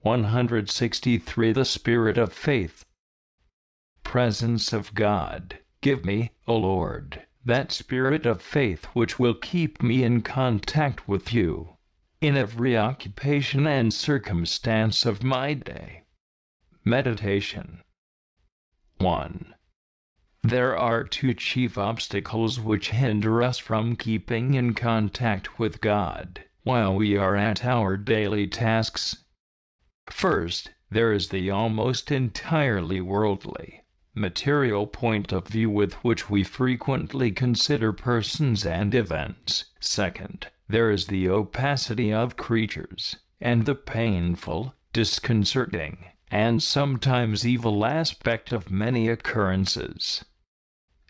163. The Spirit of Faith. Presence of God, give me, O Lord, that spirit of faith which will keep me in contact with you, in every occupation and circumstance of my day. Meditation. 1. There are two chief obstacles which hinder us from keeping in contact with God while we are at our daily tasks. First, there is the almost entirely worldly, material point of view with which we frequently consider persons and events. Second, there is the opacity of creatures, and the painful, disconcerting, and sometimes evil aspect of many occurrences.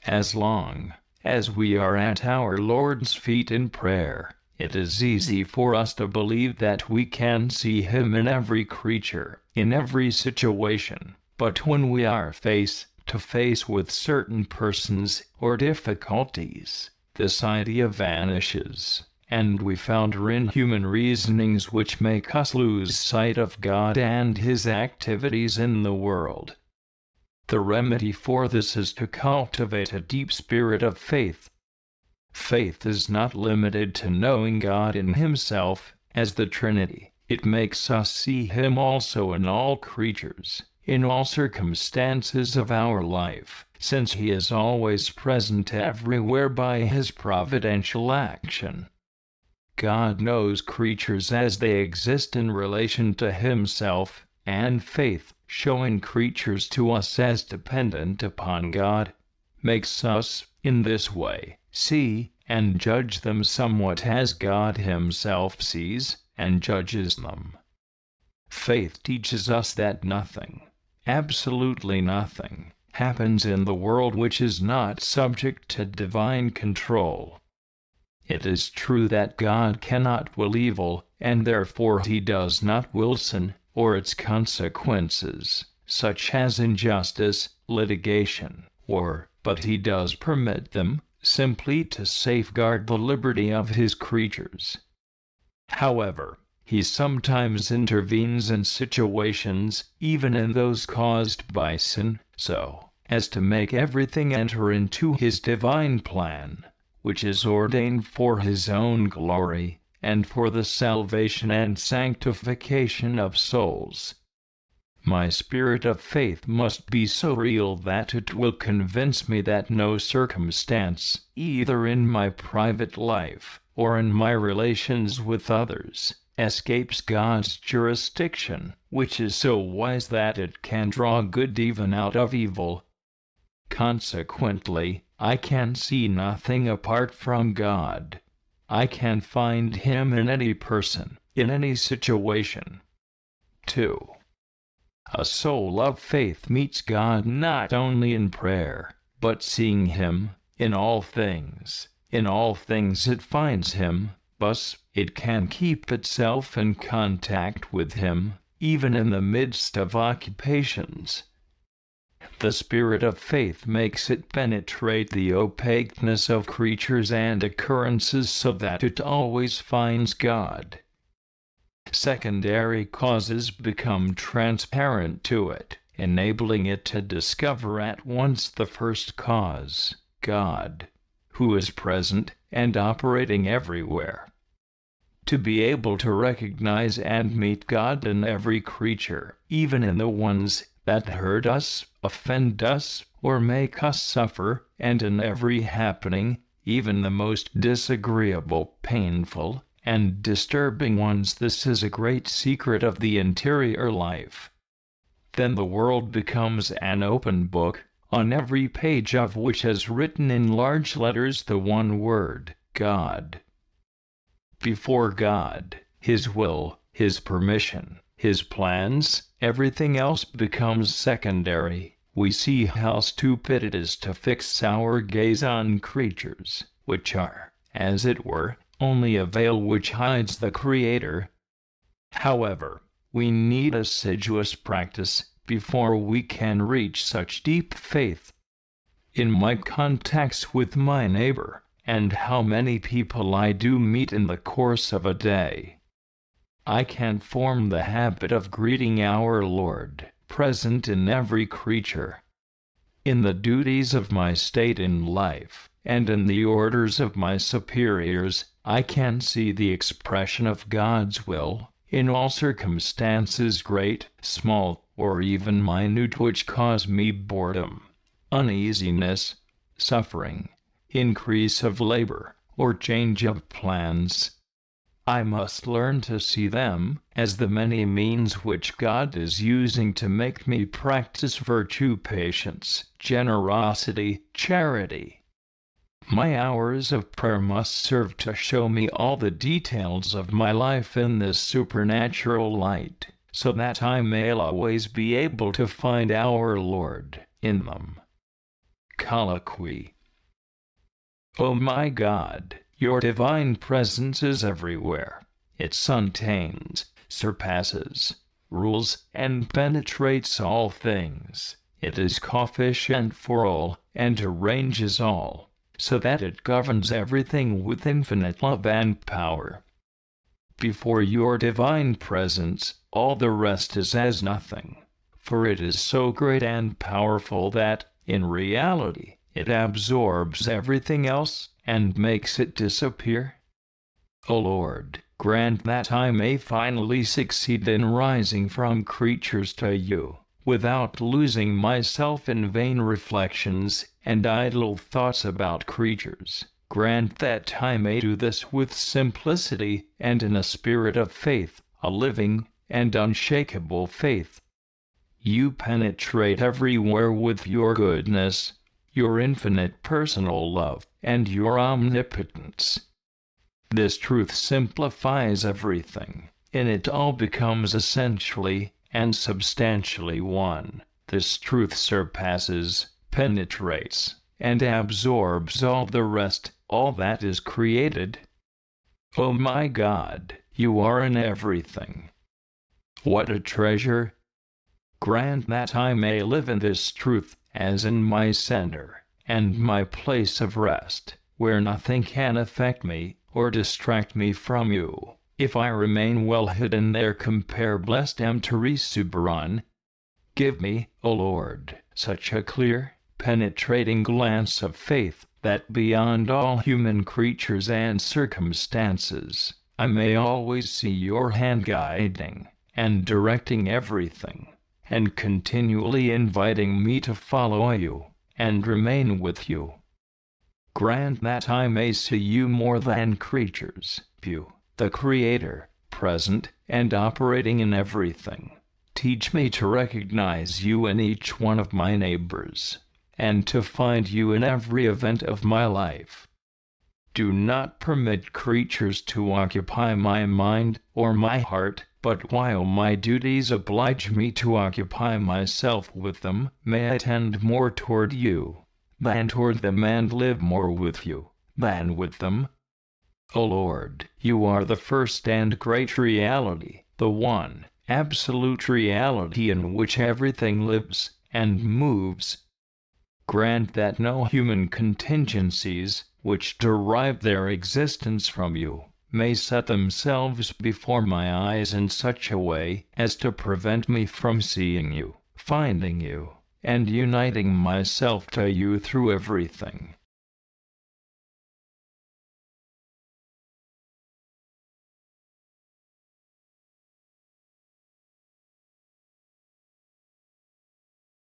As long as we are at our Lord's feet in prayer, it is easy for us to believe that we can see Him in every creature, in every situation, but when we are face to face with certain persons or difficulties, this idea vanishes, and we founder in human reasonings which make us lose sight of God and His activities in the world. The remedy for this is to cultivate a deep spirit of faith. Faith is not limited to knowing God in Himself, as the Trinity. It makes us see Him also in all creatures, in all circumstances of our life, since He is always present everywhere by His providential action. God knows creatures as they exist in relation to Himself, and faith, showing creatures to us as dependent upon God, makes us, in this way, see and judge them somewhat as God Himself sees and judges them. Faith teaches us that nothing, absolutely nothing, happens in the world which is not subject to divine control. It is true that God cannot will evil, and therefore He does not will sin, or its consequences, such as injustice, litigation, war, but He does permit them, simply to safeguard the liberty of His creatures. However, He sometimes intervenes in situations, even in those caused by sin, so as to make everything enter into His divine plan, which is ordained for His own glory, and for the salvation and sanctification of souls. My spirit of faith must be so real that it will convince me that no circumstance, either in my private life, or in my relations with others, escapes God's jurisdiction, which is so wise that it can draw good even out of evil. Consequently, I can see nothing apart from God. I can find Him in any person, in any situation. 2. A soul of faith meets God not only in prayer, but seeing Him in all things. In all things it finds Him, thus it can keep itself in contact with Him, even in the midst of occupations. The spirit of faith makes it penetrate the opaqueness of creatures and occurrences so that it always finds God. Secondary causes become transparent to it, enabling it to discover at once the first cause, God, who is present and operating everywhere. To be able to recognize and meet God in every creature, even in the ones that hurt us, offend us, or make us suffer, and in every happening, even the most disagreeable, painful, and disturbing ones. This is a great secret of the interior life. Then the world becomes an open book, on every page of which is written in large letters the one word, God. Before God, His will, His permission, His plans, everything else becomes secondary. We see how stupid it is to fix our gaze on creatures, which are, as it were, only a veil which hides the Creator. However, we need assiduous practice before we can reach such deep faith. In my contacts with my neighbor, and how many people I do meet in the course of a day, I can form the habit of greeting our Lord, present in every creature. In the duties of my state in life, and in the orders of my superiors, I can see the expression of God's will, in all circumstances great, small, or even minute, which cause me boredom, uneasiness, suffering, increase of labor, or change of plans. I must learn to see them as the many means which God is using to make me practice virtue, patience, generosity, charity. My hours of prayer must serve to show me all the details of my life in this supernatural light, so that I may always be able to find our Lord in them. Colloquy. O my God, your divine presence is everywhere. It contains, surpasses, rules, and penetrates all things. It is sufficient for all, and arranges all, so that it governs everything with infinite love and power. Before your divine presence, all the rest is as nothing, for it is so great and powerful that, in reality, it absorbs everything else and makes it disappear. O Lord, grant that I may finally succeed in rising from creatures to you, without losing myself in vain reflections and idle thoughts about creatures. Grant that I may do this with simplicity and in a spirit of faith, a living and unshakable faith. You penetrate everywhere with your goodness, your infinite personal love, and your omnipotence. This truth simplifies everything. In it all becomes essentially and substantially one. This truth surpasses, penetrates, and absorbs all the rest, all that is created. O my God, you are in everything. What a treasure! Grant that I may live in this truth as in my center and my place of rest, where nothing can affect me or distract me from you. If I remain well hidden there, compare blessed M. Teresa Buron. Give me, O Lord, such a clear, penetrating glance of faith, that beyond all human creatures and circumstances, I may always see your hand guiding and directing everything, and continually inviting me to follow you and remain with you. Grant that I may see you more than creatures, you, the Creator, present and operating in everything. Teach me to recognize you in each one of my neighbors, and to find you in every event of my life. Do not permit creatures to occupy my mind or my heart, but while my duties oblige me to occupy myself with them, may I tend more toward you than toward them, and live more with you than with them. O Lord, you are the first and great reality, the one absolute reality in which everything lives and moves. Grant that no human contingencies, which derive their existence from you, may set themselves before my eyes in such a way as to prevent me from seeing you, finding you, and uniting myself to you through everything.